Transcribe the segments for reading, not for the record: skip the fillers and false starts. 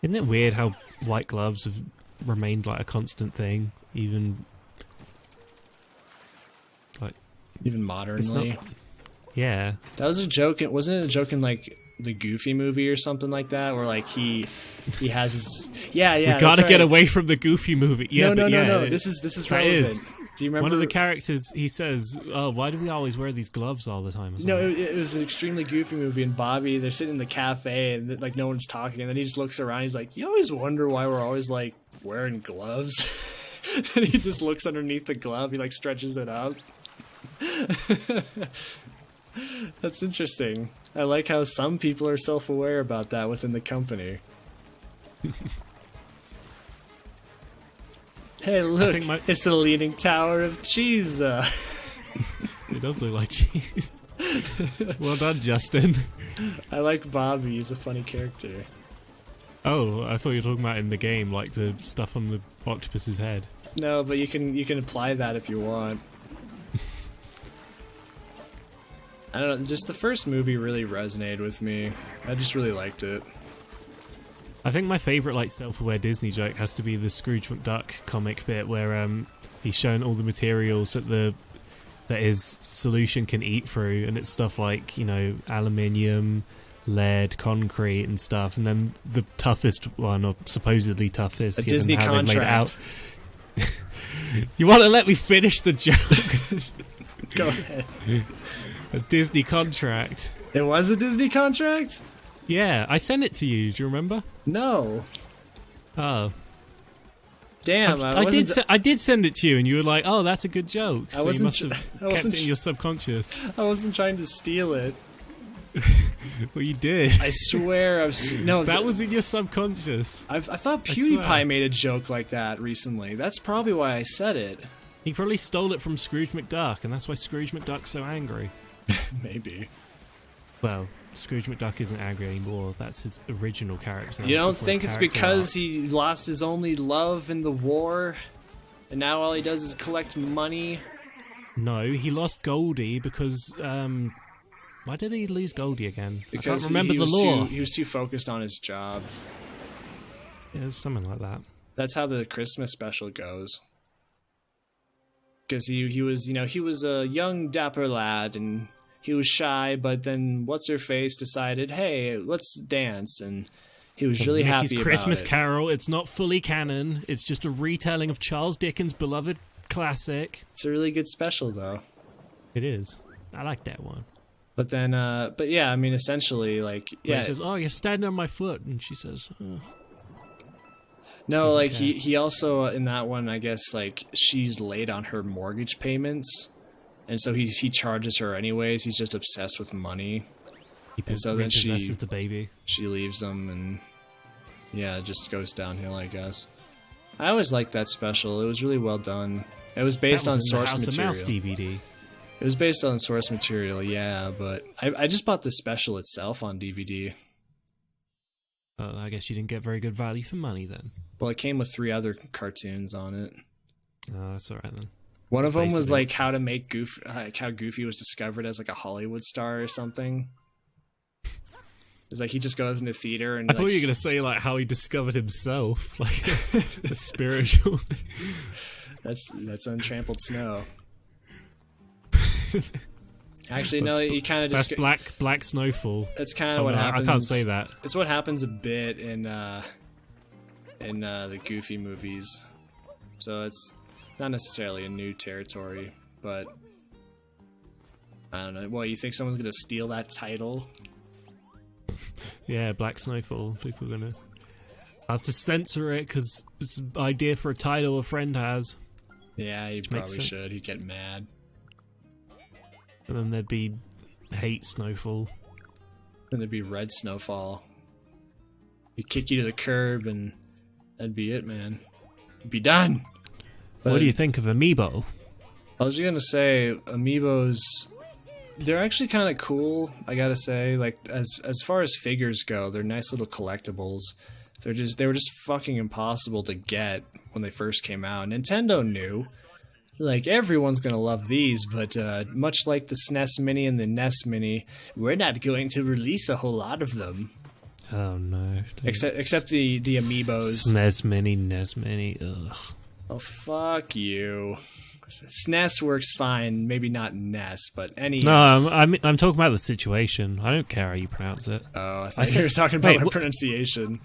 Isn't it weird how white gloves have remained like a constant thing, even like modernly? Yeah, that was a joke. Wasn't it a joke in like the Goofy movie or something like that, where like he has his we gotta get away from the Goofy movie. Yeah, no. This is relevant. Do you remember one of the characters? He says, "Oh, why do we always wear these gloves all the time?" No, it was an extremely Goofy movie, and Bobby, they're sitting in the cafe and like no one's talking, and then he just looks around. He's like, "You always wonder why we're always like wearing gloves." And he just looks underneath the glove. He like stretches it up. That's interesting. I like how some people are self-aware about that within the company. Hey, look, it's the Leaning Tower of Cheese. It does look like cheese. Well done, Justin. I like Bobby. He's a funny character. Oh, I thought you were talking about in the game, like the stuff on the octopus's head. No, but you can apply that if you want. I don't know, just the first movie really resonated with me. I just really liked it. I think my favourite like self-aware Disney joke has to be the Scrooge McDuck comic bit where he's shown all the materials that his solution can eat through, and it's stuff like, you know, aluminium, lead, concrete and stuff, and then the toughest one, or supposedly toughest, a Disney contract. You want to let me finish the joke? Go ahead. A Disney contract. It was a Disney contract? Yeah, I sent it to you. Do you remember? No. Oh. Damn, I did send it to you, and you were like, "Oh, that's a good joke." So you must have kept it in your subconscious. I wasn't trying to steal it. Well, you did. I swear, that was in your subconscious. I thought PewDiePie made a joke like that recently. That's probably why I said it. He probably stole it from Scrooge McDuck, and that's why Scrooge McDuck's so angry. Maybe. Well, Scrooge McDuck isn't angry anymore. That's his original character. You don't think it's because he lost his only love in the war, and now all he does is collect money? No, he lost Goldie because... why did he lose Goldie again? Because I can't remember the law. He was too focused on his job. Yeah, it was something like that. That's how the Christmas special goes. Because he was a young dapper lad, and he was shy, but then what's-her-face decided, hey, let's dance, and he was really happy about it. Christmas Carol, it's not fully canon, it's just a retelling of Charles Dickens' beloved classic. It's a really good special, though. It is. I like that one. But then, but yeah, I mean, essentially, like, yeah. He says, "Oh, you're standing on my foot," and she says, "Oh." No, like, he also, in that one, I guess, like, she's late on her mortgage payments, and so he charges her anyways. He's just obsessed with money. And so then the baby. She leaves him, and yeah, it just goes downhill, I guess. I always liked that special. It was really well done. It was based on source material. House of Mouse DVD. It was based on source material, yeah, but I just bought the special itself on DVD. I guess you didn't get very good value for money then. Well, it came with 3 other cartoons on it. Oh, that's alright then. One of them was like how to make how Goofy was discovered as like a Hollywood star or something. It's like he just goes into theater and I thought you were gonna say like how he discovered himself, like a spiritual thing. That's untrampled snow. Actually, no, he kind of just... That's black snowfall. That's kind of what happens. I can't say that. It's what happens a bit in the Goofy movies. So it's not necessarily a new territory, but... I don't know. Well, you think someone's going to steal that title? Yeah, Black Snowfall. People are going to... I have to censor it because it's an idea for a title a friend has. Yeah, he probably should. He'd get mad. And then there'd be Hate Snowfall. Then there'd be Red Snowfall. He'd kick you to the curb and that'd be it, man. It'd be done. But what do you think of Amiibo? I was gonna say, Amiibos, they're actually kind of cool, I gotta say. Like, as far as figures go, they're nice little collectibles. They were just fucking impossible to get when they first came out. Nintendo knew. Like, everyone's gonna love these, but much like the SNES Mini and the NES Mini, we're not going to release a whole lot of them. Oh no. Except the amiibos. SNES Mini, NES Mini. Ugh. Oh fuck you. SNES works fine, maybe not NES, but NES. No, I'm talking about the situation. I don't care how you pronounce it. Oh, I thought you were talking about my pronunciation.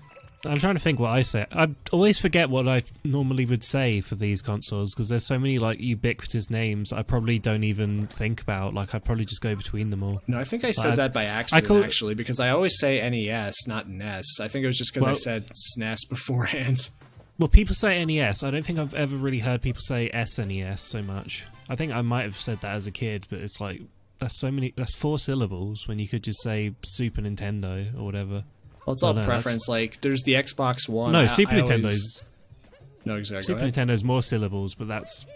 I'm trying to think what I say. I always forget what I normally would say for these consoles because there's so many like ubiquitous names I probably don't even think about. Like I'd probably just go between them all. No, I think I said that by accident actually, because I always say NES, not NES. I think it was just because I said SNES beforehand. Well, people say NES. I don't think I've ever really heard people say SNES so much. I think I might have said that as a kid, but it's like that's 4 syllables when you could just say Super Nintendo or whatever. Well, it's all preference. Like, there's the Xbox One. No, Super Nintendo's... No, exactly. Super Nintendo's more syllables, but that's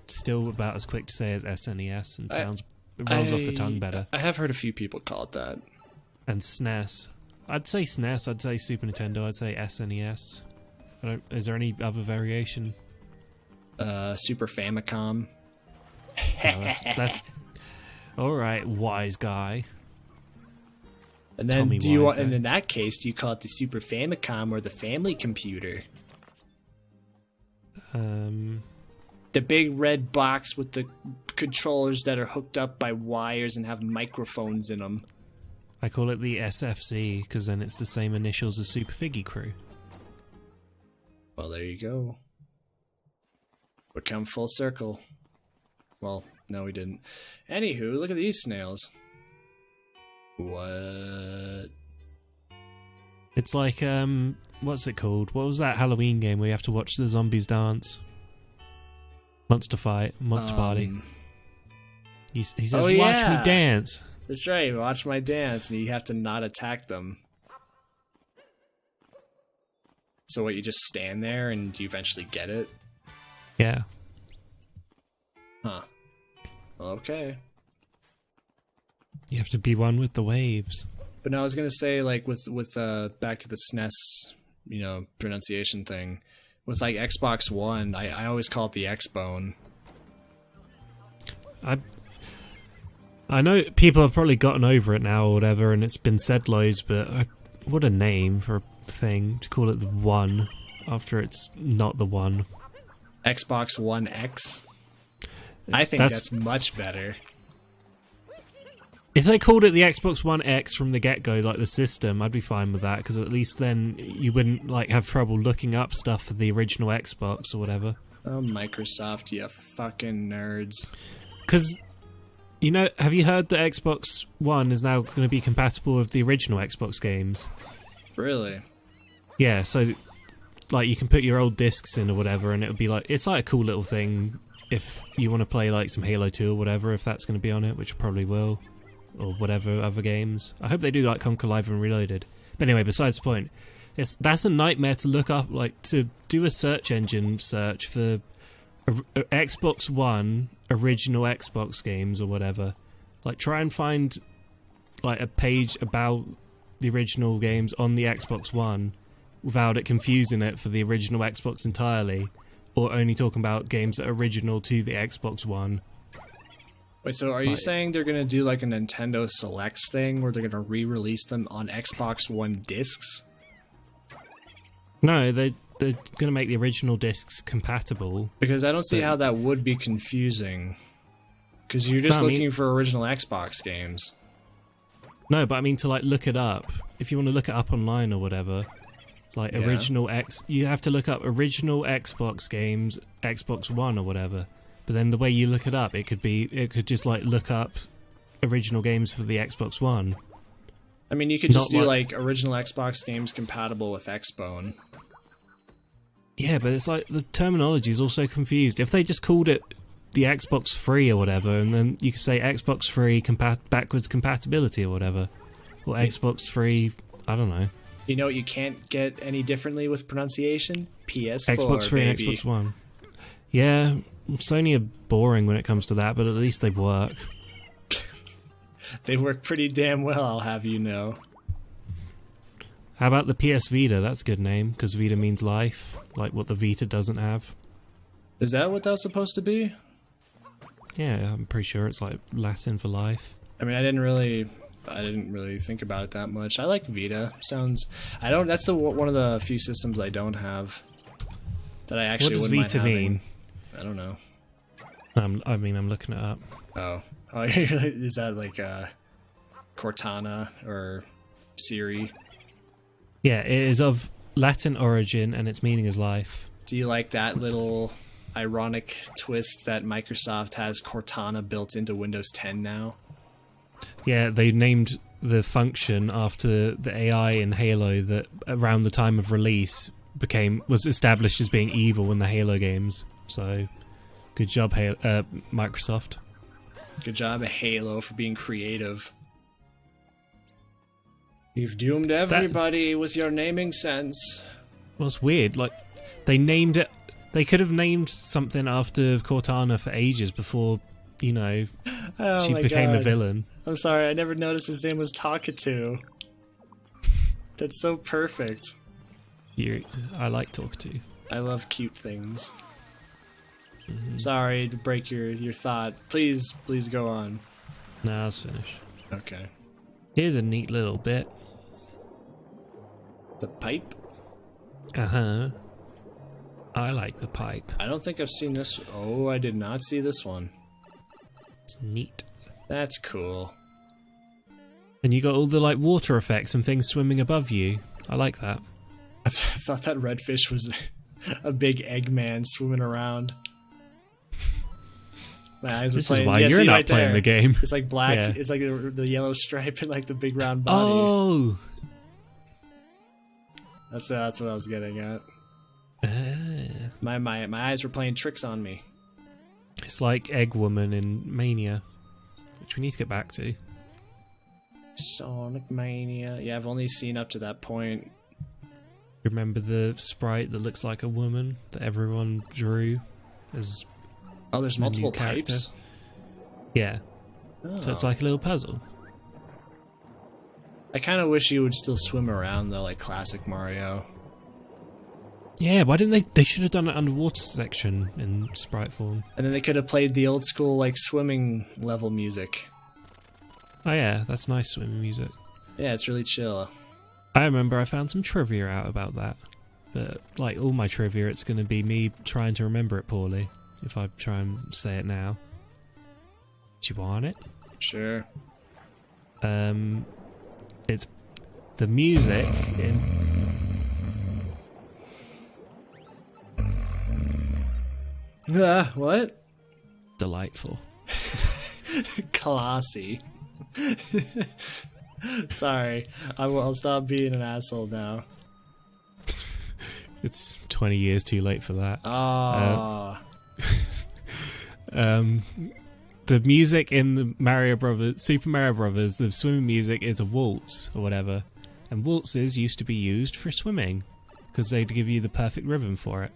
still about as quick to say as SNES, and it rolls off the tongue better. I have heard a few people call it that. And SNES. I'd say SNES, I'd say Super Nintendo, I'd say SNES. Is there any other variation? Super Famicom. That's alright, wise guy. And then and in that case, do you call it the Super Famicom or the Family Computer? The big red box with the controllers that are hooked up by wires and have microphones in them. I call it the SFC because then it's the same initials as Super Figgy Crew. Well, there you go. We come full circle. Well, no, we didn't. Anywho, look at these snails. What? It's like, what's it called? What was that Halloween game where you have to watch the zombies dance? Monster Party. He says, watch me dance. That's right, watch my dance, and you have to not attack them. So what, you just stand there and you eventually get it? Yeah. Huh. Okay. You have to be one with the waves. But no, I was gonna say, like, with back to the SNES, pronunciation thing. With like Xbox One, I always call it the X-Bone. I know people have probably gotten over it now or whatever, and it's been said loads, but what a name for a thing to call it the One after it's not the One. Xbox One X. I think that's much better. If they called it the Xbox One X from the get-go, like the system, I'd be fine with that, because at least then you wouldn't like have trouble looking up stuff for the original Xbox or whatever. Oh, Microsoft, you fucking nerds. Because, have you heard that Xbox One is now going to be compatible with the original Xbox games? Really? Yeah, so like you can put your old discs in or whatever, and it would be like, it's like a cool little thing if you want to play like some Halo 2 or whatever, if that's going to be on it, which probably will. Or whatever other games. I hope they do like Conquer Live and Reloaded. But anyway, besides the point, that's a nightmare to look up, like to do a search engine search for Xbox One original Xbox games or whatever. Like try and find like a page about the original games on the Xbox One without it confusing it for the original Xbox entirely, or only talking about games that are original to the Xbox One. Wait, so are you saying they're going to do like a Nintendo Selects thing where they're going to re-release them on Xbox One discs? No, they're going to make the original discs compatible. Because I don't see how that would be confusing. Because you're just looking for original Xbox games. No, but I mean to like look it up. If you want to look it up online or whatever, like original you have to look up original Xbox games, Xbox One or whatever. But then the way you look it up, it could just like look up original games for the Xbox One. I mean, you could just do like original Xbox games compatible with X-Bone. Yeah, but it's like the terminology is also confused. If they just called it the Xbox Free or whatever, and then you could say Xbox Free backwards compatibility or whatever, or Xbox Free, I don't know. You know what you can't get any differently with pronunciation? PS4, Xbox Free baby. and Xbox One. Yeah, Sony are boring when it comes to that, but at least they work. They work pretty damn well, I'll have you know. How about the PS Vita? That's a good name, because Vita means life, like what the Vita doesn't have. Is that what that was supposed to be? Yeah, I'm pretty sure it's like Latin for life. I mean, I didn't really I didn't really think about it that much. I like Vita. Sounds. I don't. That's the one of the few systems I don't have that I actually What does wouldn't Vita mind having. mean? I don't know. I mean, I'm looking it up. Oh, is that like Cortana or Siri? Yeah, it is of Latin origin and its meaning is life. Do you like that little ironic twist that Microsoft has Cortana built into Windows 10 now? Yeah, they named the function after the AI in Halo that around the time of release was established as being evil in the Halo games. So, good job, Microsoft. Good job, Halo, for being creative. You've doomed everybody with your naming sense. Well, it's weird. Like, they named it. They could have named something after Cortana for ages before, you know, she became a villain. I'm sorry, I never noticed his name was Talkatoo. That's so perfect. I like Talkatoo. I love cute things. Sorry to break your thought. Please go on. No, I was finished. Okay. Here's a neat little bit. The pipe? Uh-huh. I like the pipe. I don't think I've seen this. Oh, I did not see this one. It's neat. That's cool. And you got all the like water effects and things swimming above you. I like that. I thought that redfish was a big Eggman swimming around. My eyes were This playing. is why Yeah, you're see, not right playing there. the game. It's like black. Yeah. It's like the yellow stripe and like the big round body. Oh! That's what I was getting at. My eyes were playing tricks on me. It's like Egg Woman in Mania, which we need to get back to. Sonic Mania. Yeah, I've only seen up to that point. Remember the sprite that looks like a woman that everyone drew as Oh, there's a multiple new character? types. Yeah. Oh. So it's like a little puzzle. I kind of wish you would still swim around though, like classic Mario. Yeah, why didn't they should have done an underwater section in sprite form. And then they could have played the old school like swimming level music. Oh yeah, that's nice swimming music. Yeah, it's really chill. I remember I found some trivia out about that. But like all my trivia, it's going to be me trying to remember it poorly if I try and say it now. Do you want it? Sure. It's the music in... What? Delightful. Classy. Sorry, I'll stop being an asshole now. It's 20 years too late for that. Ah. The music in the Super Mario Brothers, the swimming music is a waltz or whatever, and waltzes used to be used for swimming because they'd give you the perfect rhythm for it.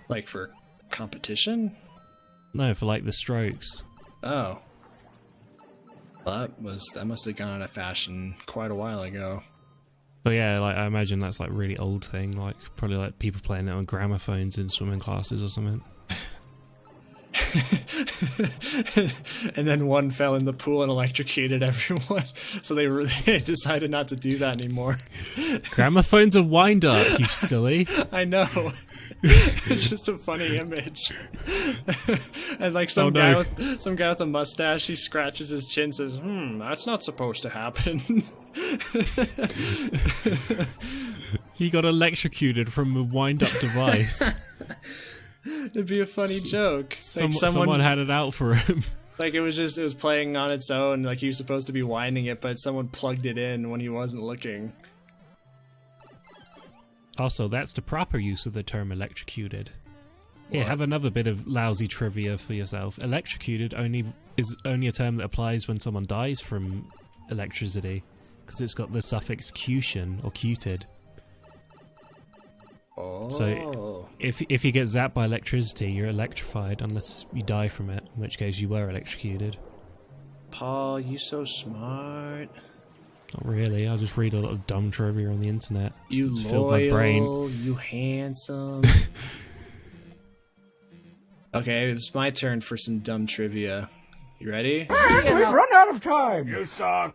Like for competition? No, for like the strokes. Oh. Well, that must have gone out of fashion quite a while ago. But yeah, like I imagine that's like really old thing, like probably like people playing it on gramophones in swimming classes or something. And then one fell in the pool and electrocuted everyone, so they decided not to do that anymore. Gramophone's a wind-up, you silly. I know. It's just a funny image. And like some guy with a mustache, he scratches his chin, says, that's not supposed to happen. He got electrocuted from a wind-up device. It'd be a funny joke. Like someone had it out for him. Like it was playing on its own, like he was supposed to be winding it, but someone plugged it in when he wasn't looking. Also, that's the proper use of the term electrocuted. Here, What? have another bit of lousy trivia for yourself. Electrocuted is only a term that applies when someone dies from electricity, because it's got the suffix cution or cuted. Oh. So if you get zapped by electricity, you're electrified unless you die from it, in which case you were electrocuted. Paul, you so smart. Not really, I just read a lot of dumb trivia on the internet. You Just filled my brain. loyal, you handsome. Okay, it's my turn for some dumb trivia. You ready? We've run out of time. You suck.